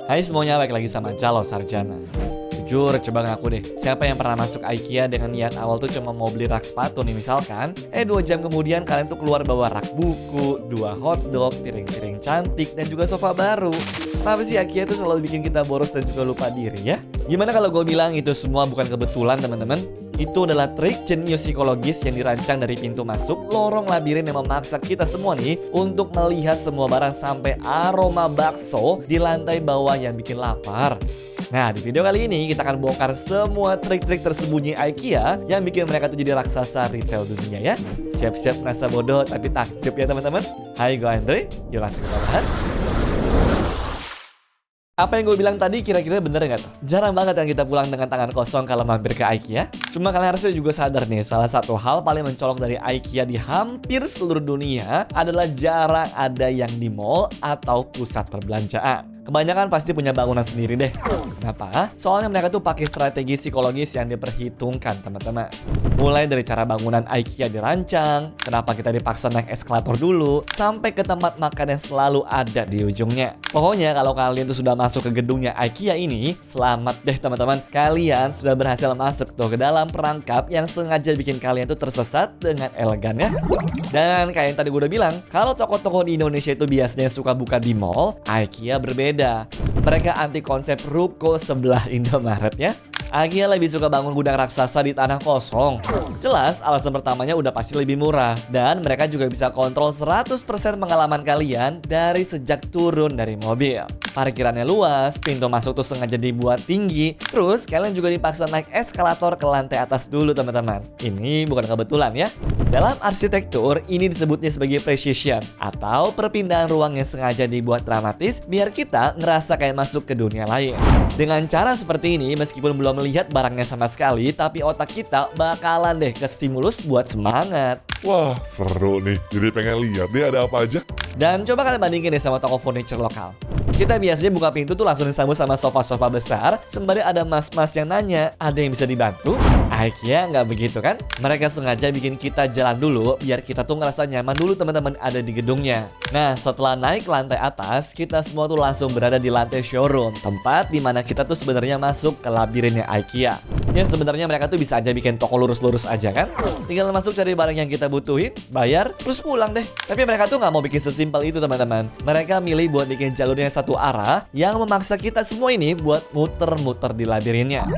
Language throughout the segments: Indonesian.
Hai semuanya, balik lagi sama Calo Sarjana. Jujur, coba ngaku deh, siapa yang pernah masuk IKEA dengan niat awal tuh cuma mau beli rak sepatu nih misalkan 2 jam kemudian kalian tuh keluar bawa rak buku, 2 hotdog, piring-piring cantik, dan juga sofa baru. Kenapa sih IKEA tuh selalu bikin kita boros dan juga lupa diri ya? Gimana kalau gue bilang itu semua bukan kebetulan teman-teman? Itu adalah trik jenius psikologis yang dirancang dari pintu masuk lorong labirin yang memaksa kita semua nih untuk melihat semua barang sampai aroma bakso di lantai bawah yang bikin lapar. Nah, di video kali ini kita akan bongkar semua trik-trik tersembunyi IKEA yang bikin mereka tuh jadi raksasa retail dunia ya. Siap-siap merasa bodoh tapi takjub ya teman-teman. Hai, gue Andre, yuk langsung kita bahas. Apa yang gue bilang tadi kira-kira bener nggak tuh? Jarang banget yang kita pulang dengan tangan kosong kalau mampir ke IKEA. Cuma kalian harusnya juga sadar nih, salah satu hal paling mencolok dari IKEA di hampir seluruh dunia adalah jarang ada yang di mall atau pusat perbelanjaan. Kebanyakan pasti punya bangunan sendiri deh. Kenapa? Soalnya mereka tuh pakai strategi psikologis yang diperhitungkan teman-teman. Mulai dari cara bangunan IKEA dirancang, kenapa kita dipaksa naik eskalator dulu, sampai ke tempat makan yang selalu ada di ujungnya. Pokoknya kalau kalian tuh sudah masuk ke gedungnya IKEA ini, selamat deh teman-teman. Kalian sudah berhasil masuk tuh ke dalam perangkap yang sengaja bikin kalian tuh tersesat dengan elegan ya. Dan kayak yang tadi gue udah bilang, kalau toko-toko di Indonesia itu biasanya suka buka di mall, IKEA berbeda. Mereka anti konsep ruko sebelah Indomaret ya. IKEA lebih suka bangun gudang raksasa di tanah kosong. Jelas alasan pertamanya udah pasti lebih murah. Dan mereka juga bisa kontrol 100% pengalaman kalian dari sejak turun dari mobil. Parkirannya luas, pintu masuk tuh sengaja dibuat tinggi. Terus kalian juga dipaksa naik eskalator ke lantai atas dulu teman-teman. Ini bukan kebetulan ya. Dalam arsitektur, ini disebutnya sebagai precision atau perpindahan ruang yang sengaja dibuat dramatis biar kita ngerasa kayak masuk ke dunia lain. Dengan cara seperti ini, meskipun belum melihat barangnya sama sekali, tapi otak kita bakalan deh ke stimulus buat semangat. Wah, seru nih. Jadi pengen lihat deh ada apa aja. Dan coba kalian bandingin deh sama toko furniture lokal. Kita biasanya buka pintu tuh langsung disambut sama sofa-sofa besar, sembari ada mas-mas yang nanya, ada yang bisa dibantu? IKEA nggak begitu kan? Mereka sengaja bikin kita jalan dulu, biar kita tuh ngerasa nyaman dulu teman-teman ada di gedungnya. Nah, setelah naik ke lantai atas, kita semua tuh langsung berada di lantai showroom, tempat dimana kita tuh sebenarnya masuk ke labirinnya IKEA. Yang sebenarnya mereka tuh bisa aja bikin toko lurus-lurus aja kan? Tinggal masuk cari barang yang kita butuhin, bayar, terus pulang deh. Tapi mereka tuh nggak mau bikin sesimpel itu teman-teman. Mereka milih buat bikin jalurnya satu arah yang memaksa kita semua ini buat muter-muter di labirinnya.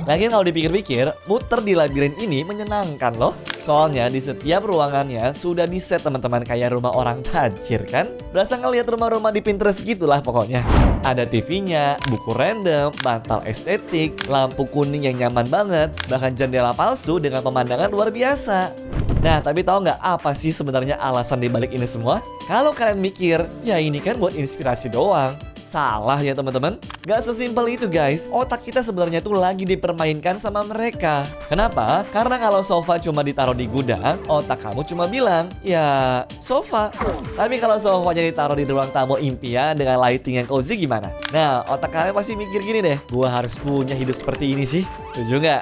Lagian kalau dipikir-pikir, muter di labirin ini menyenangkan loh. Soalnya di setiap ruangannya sudah di-set teman-teman kayak rumah orang tajir kan? Berasa ngeliat rumah-rumah di Pinterest gitulah pokoknya. Ada TV-nya, buku random, bantal estetik, lampu kuning yang nyaman banget, bahkan jendela palsu dengan pemandangan luar biasa. Nah, tapi tahu nggak apa sih sebenarnya alasan dibalik ini semua? Kalau kalian mikir, ya ini kan buat inspirasi doang. Salah ya teman-teman. Gak sesimpel itu guys. Otak kita sebenarnya tuh lagi dipermainkan sama mereka. Kenapa? Karena kalau sofa cuma ditaruh di gudang, otak kamu cuma bilang, ya sofa. Tapi kalau sofanya ditaruh di ruang tamu impian dengan lighting yang cozy gimana? Nah, otak kalian pasti mikir gini deh, gua harus punya hidup seperti ini sih. Setuju nggak?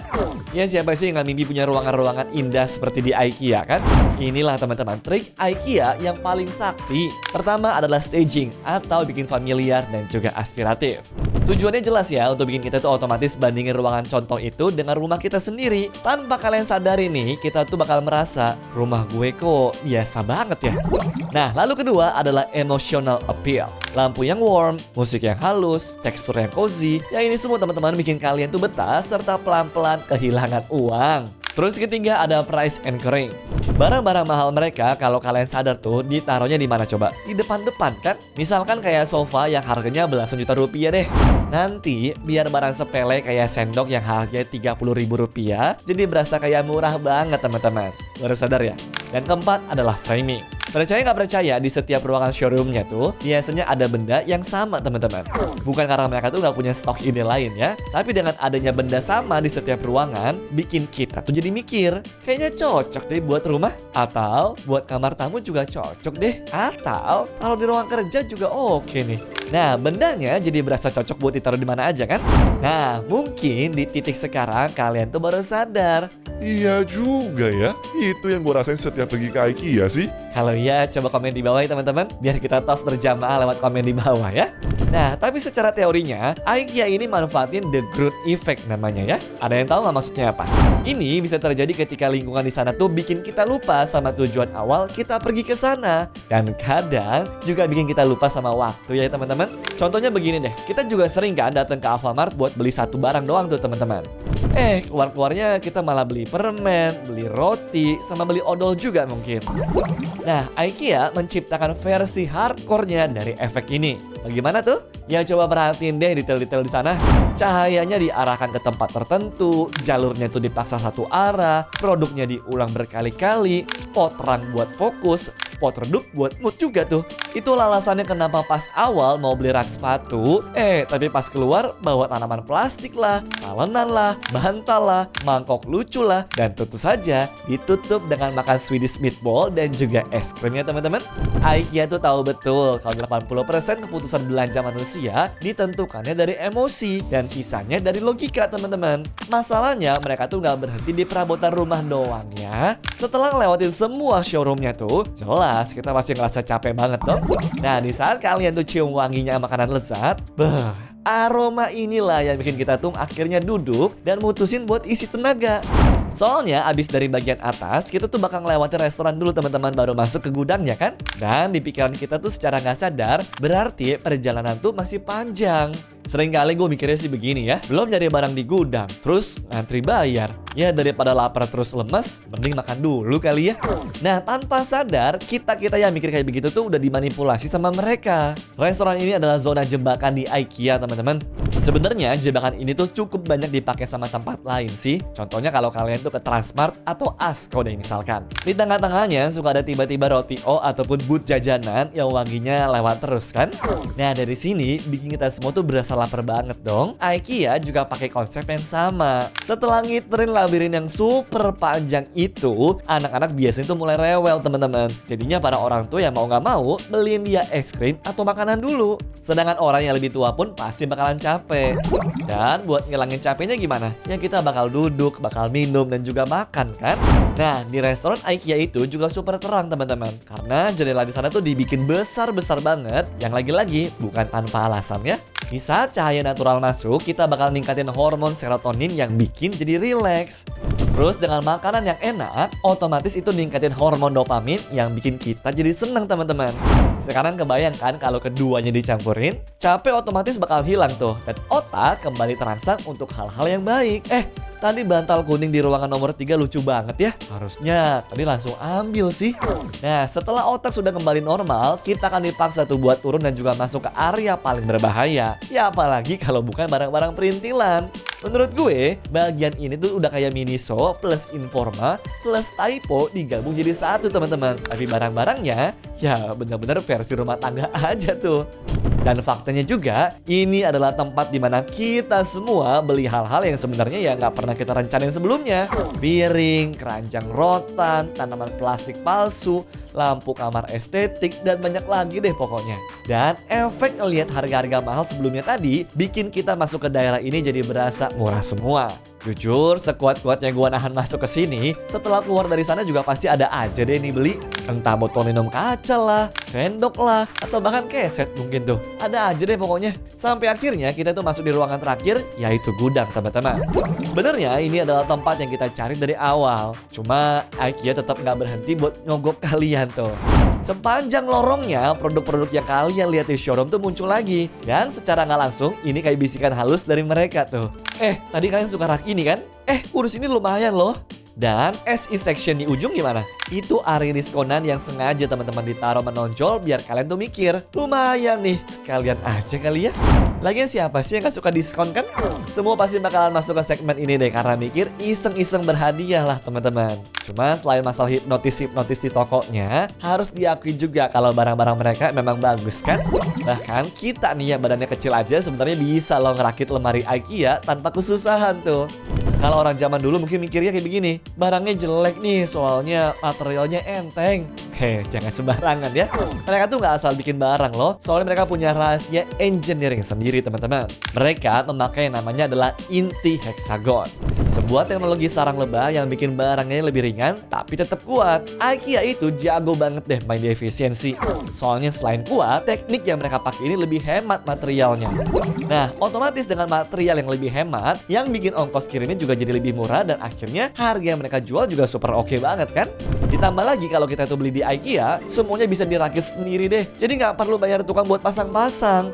Ya siapa sih yang gak mimpi punya ruangan-ruangan indah seperti di IKEA kan? Inilah teman-teman trik IKEA yang paling sakti. Pertama adalah staging atau bikin familiar dan juga aspiratif. Tujuannya jelas ya, untuk bikin kita tuh otomatis bandingin ruangan contoh itu dengan rumah kita sendiri. Tanpa kalian sadari nih, kita tuh bakal merasa rumah gue kok biasa banget ya. Nah, lalu kedua adalah emotional appeal. Lampu yang warm, musik yang halus, tekstur yang cozy. Yang ini semua teman-teman bikin kalian tuh betah serta pelan-pelan kehilangan uang. Terus ketiga ada price anchoring. Barang-barang mahal mereka kalau kalian sadar tuh ditaruhnya di mana coba? Di depan-depan kan? Misalkan kayak sofa yang harganya belasan juta rupiah deh. Nanti biar barang sepele kayak sendok yang harganya 30.000 rupiah jadi berasa kayak murah banget teman-teman. Baru sadar ya? Dan keempat adalah framing. Percaya nggak percaya, di setiap ruangan showroomnya tuh biasanya ada benda yang sama teman-teman. Bukan karena mereka tuh nggak punya stok ide lain ya, tapi dengan adanya benda sama di setiap ruangan bikin kita tuh jadi mikir, kayaknya cocok deh buat rumah, atau buat kamar tamu juga cocok deh, atau kalau di ruang kerja juga oke nih. Nah, bendanya jadi berasa cocok buat ditaruh di mana aja kan? Nah, mungkin di titik sekarang kalian tuh baru sadar. Iya juga ya. Itu yang gue rasain setiap pergi ke IKEA sih. Kalau iya, coba komen di bawah ya teman-teman, biar kita tos berjamaah lewat komen di bawah ya. Nah, tapi secara teorinya, IKEA ini manfaatin the Groot effect namanya ya. Ada yang tahu nggak maksudnya apa? Ini bisa terjadi ketika lingkungan di sana tuh bikin kita lupa sama tujuan awal kita pergi ke sana. Dan kadang juga bikin kita lupa sama waktu ya teman-teman. Contohnya begini deh, kita juga sering kan datang ke Alfamart buat beli satu barang doang tuh teman-teman. Keluar-keluarnya kita malah beli permen, beli roti, sama beli odol juga mungkin. Nah, IKEA menciptakan versi hardcore-nya dari efek ini. Bagaimana tuh? Ya coba perhatiin deh detail-detail di sana. Cahayanya diarahkan ke tempat tertentu, jalurnya tuh dipaksa satu arah, produknya diulang berkali-kali, spot terang buat fokus, spot redup buat mood juga tuh. Itulah alasannya kenapa pas awal mau beli rak sepatu, tapi pas keluar bawa tanaman plastik lah, talenan lah, bantal lah, mangkok lucu lah, dan tentu saja ditutup dengan makan Swedish meatball dan juga es krimnya teman-teman. IKEA tuh tahu betul kalau 80% keputusan belanja manusia ditentukannya dari emosi dan sisanya dari logika teman-teman. Masalahnya mereka tuh nggak berhenti di perabotan rumah doang ya. Setelah ngelewatin semua showroomnya tuh, jelas kita pasti ngerasa capek banget dong. Nah, di saat kalian tuh cium wanginya makanan lezat, aroma inilah yang bikin kita tuh akhirnya duduk dan mutusin buat isi tenaga. Soalnya abis dari bagian atas, kita tuh bakal ngelewatin restoran dulu teman-teman baru masuk ke gudangnya kan? Dan di pikiran kita tuh secara nggak sadar, berarti perjalanan tuh masih panjang. Sering kali gue mikirnya sih begini ya, belum nyari barang di gudang, terus ngantri bayar. Ya daripada lapar terus lemes, mending makan dulu kali ya. Nah tanpa sadar, kita yang mikir kayak begitu tuh udah dimanipulasi sama mereka. Restoran ini adalah zona jebakan di IKEA teman-teman. Sebenarnya jebakan ini tuh cukup banyak dipakai sama tempat lain sih. Contohnya kalau kalian tuh ke Transmart atau Asko deh misalkan. Di tengah-tengahnya suka ada tiba-tiba roti O ataupun booth jajanan yang wanginya lewat terus kan. Nah dari sini bikin kita semua tuh berasa lapar banget dong. IKEA juga pakai konsep yang sama. Setelah ngiterin labirin yang super panjang itu, anak-anak biasanya tuh mulai rewel teman-teman. Jadinya para orang tuh yang mau nggak mau beliin dia es krim atau makanan dulu. Sedangkan orang yang lebih tua pun pasti bakalan capek. Dan buat ngilangin capeknya gimana? Ya kita bakal duduk, bakal minum dan juga makan kan? Nah di restoran IKEA itu juga super terang teman-teman. Karena jendela di sana tuh dibikin besar-besar banget. Yang lagi-lagi bukan tanpa alasan ya. Di saat cahaya natural masuk, kita bakal ningkatin hormon serotonin yang bikin jadi rileks. Terus dengan makanan yang enak, otomatis itu ningkatin hormon dopamin yang bikin kita jadi seneng teman-teman. Sekarang kebayangkan kalau keduanya dicampurin, capek otomatis bakal hilang tuh. Dan otak kembali terangsang untuk hal-hal yang baik. Tadi bantal kuning di ruangan nomor 3 lucu banget ya. Harusnya tadi langsung ambil sih. Nah setelah otak sudah kembali normal, kita akan dipaksa tuh buat turun dan juga masuk ke area paling berbahaya. Ya apalagi kalau bukan barang-barang perintilan. Menurut gue, bagian ini tuh udah kayak Miniso plus Informa plus Typo digabung jadi satu teman-teman. Tapi barang-barangnya ya benar-benar versi rumah tangga aja tuh. Dan faktanya juga, ini adalah tempat dimana kita semua beli hal-hal yang sebenarnya ya nggak pernah kita rencanain sebelumnya. Piring, keranjang rotan, tanaman plastik palsu, lampu kamar estetik, dan banyak lagi deh pokoknya. Dan efek ngelihat harga-harga mahal sebelumnya tadi, bikin kita masuk ke daerah ini jadi berasa murah semua. Jujur, sekuat-kuatnya gua nahan masuk ke sini, setelah keluar dari sana juga pasti ada aja deh nih beli. Entah botol minum kaca lah, sendok lah, atau bahkan keset mungkin tuh. Ada aja deh pokoknya. Sampai akhirnya kita tuh masuk di ruangan terakhir, yaitu gudang teman-teman. Sebenarnya ini adalah tempat yang kita cari dari awal. Cuma IKEA tetap nggak berhenti buat nyogok kalian tuh. Sepanjang lorongnya, produk-produk yang kalian lihat di showroom tuh muncul lagi. Dan secara nggak langsung, ini kayak bisikan halus dari mereka tuh. Tadi kalian suka rak ini kan? Kurus ini lumayan loh. Dan SE section di ujung gimana? Itu area diskonan yang sengaja teman-teman ditaruh menonjol biar kalian tuh mikir, lumayan nih, sekalian aja kali ya. Lagian siapa sih yang gak suka diskon kan? Semua pasti bakalan masuk ke segmen ini deh karena mikir iseng-iseng berhadiah lah teman-teman. Cuma selain masalah hipnotis di tokonya, harus diakui juga kalau barang-barang mereka memang bagus kan? Bahkan kita nih yang badannya kecil aja sebenarnya bisa loh ngerakit lemari IKEA tanpa kesusahan tuh. Kalau orang zaman dulu mungkin mikirnya kayak begini, barangnya jelek nih soalnya materialnya enteng. Jangan sembarangan ya. Mereka tuh nggak asal bikin barang loh, soalnya mereka punya rahasia engineering sendiri teman-teman. Mereka memakai yang namanya adalah inti heksagon, sebuah teknologi sarang lebah yang bikin barangnya lebih ringan tapi tetap kuat. IKEA itu jago banget deh main di efisiensi. Soalnya selain kuat, teknik yang mereka pakai ini lebih hemat materialnya. Nah, otomatis dengan material yang lebih hemat, yang bikin ongkos kirimnya juga jadi lebih murah dan akhirnya harga yang mereka jual juga super oke banget kan? Ditambah lagi kalau kita tuh beli di IKEA, semuanya bisa dirakit sendiri deh. Jadi nggak perlu bayar tukang buat pasang-pasang.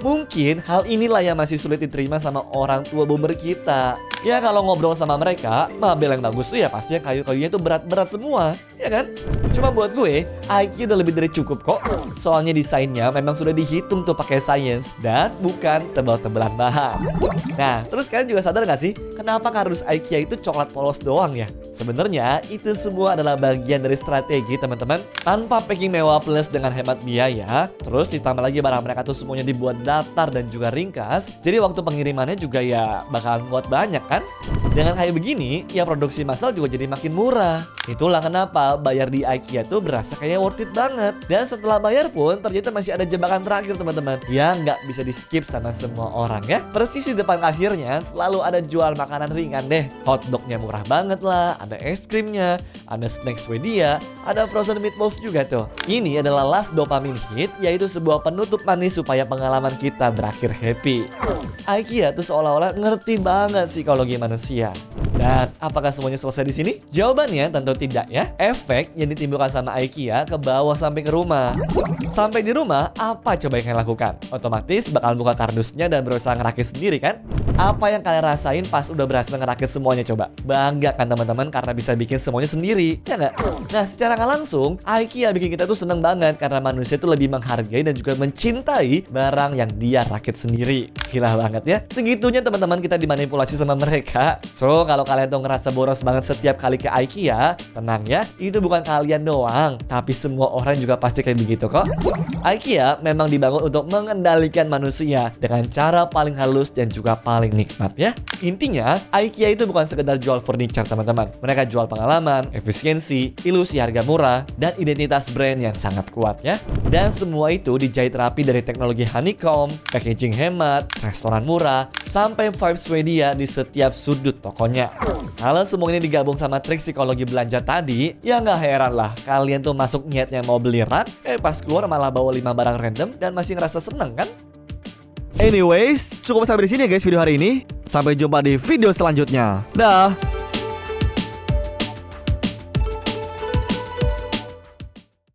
Mungkin hal inilah yang masih sulit diterima sama orang tua boomer kita. Ya kalau ngobrol sama mereka, mabel yang bagus tuh ya pasti kayu-kayunya tuh berat-berat semua, ya kan? Cuma buat gue, IKEA udah lebih dari cukup kok. Soalnya desainnya memang sudah dihitung tuh pakai sains dan bukan tebal-tebalan bahan. Nah, terus kalian juga sadar gak sih kenapa kardus IKEA itu coklat polos doang ya? Sebenarnya itu semua adalah bagian dari strategi teman-teman. Tanpa packing mewah plus dengan hemat biaya, terus ditambah lagi barang mereka tuh semuanya dibuat datar dan juga ringkas. Jadi waktu pengirimannya juga ya bakalan kuat banyak kan? Dengan kayak begini, ya produksi massal juga jadi makin murah. Itulah kenapa bayar di IKEA tuh berasa kayak worth it banget. Dan setelah bayar pun ternyata masih ada jebakan terakhir teman-teman, yang nggak bisa di skip sama semua orang ya. Persis di depan kasirnya selalu ada jual makanan ringan deh. Hotdognya murah banget lah, ada es krimnya, ada snack Swedia, ada frozen meatballs juga tuh. Ini adalah last dopamine hit, yaitu sebuah penutup manis supaya pengalaman kita berakhir happy. IKEA tuh seolah-olah ngerti banget psikologi manusia. Dan apakah semuanya selesai di sini? Jawabannya tentu tidak ya. Efek yang ditimbulkan sama IKEA ke bawah sampai ke rumah. Sampai di rumah, apa coba yang kalian lakukan? Otomatis bakal buka kardusnya dan berusaha ngerakit sendiri kan? Apa yang kalian rasain pas udah berhasil ngerakit semuanya coba? Bangga kan teman-teman karena bisa bikin semuanya sendiri, ya nggak? Nah, secara nggak langsung, IKEA bikin kita tuh seneng banget karena manusia tuh lebih menghargai dan juga mencintai barang yang dia rakit sendiri. Gila banget ya. Segitunya teman-teman kita dimanipulasi sama mereka. So, kalau kalian tuh ngerasa boros banget setiap kali ke IKEA, tenang ya, itu bukan kalian doang, tapi semua orang juga pasti kayak begitu kok. IKEA memang dibangun untuk mengendalikan manusia dengan cara paling halus dan juga paling nikmat ya. Intinya, IKEA itu bukan sekedar jual furniture teman-teman. Mereka jual pengalaman, efisiensi, ilusi harga murah, dan identitas brand yang sangat kuat ya. Dan semua itu dijahit rapi dari teknologi honeycomb, packaging hemat, restoran murah, sampai vibes Swedia di setiap sudut tokonya. Kalau semua ini digabung sama trik psikologi belanja tadi, ya nggak heran lah kalian tuh masuk niatnya mau beli rak, pas keluar malah bawa 5 barang random dan masih ngerasa seneng kan? Anyways, cukup sampai di sini ya guys video hari ini. Sampai jumpa di video selanjutnya. Dah.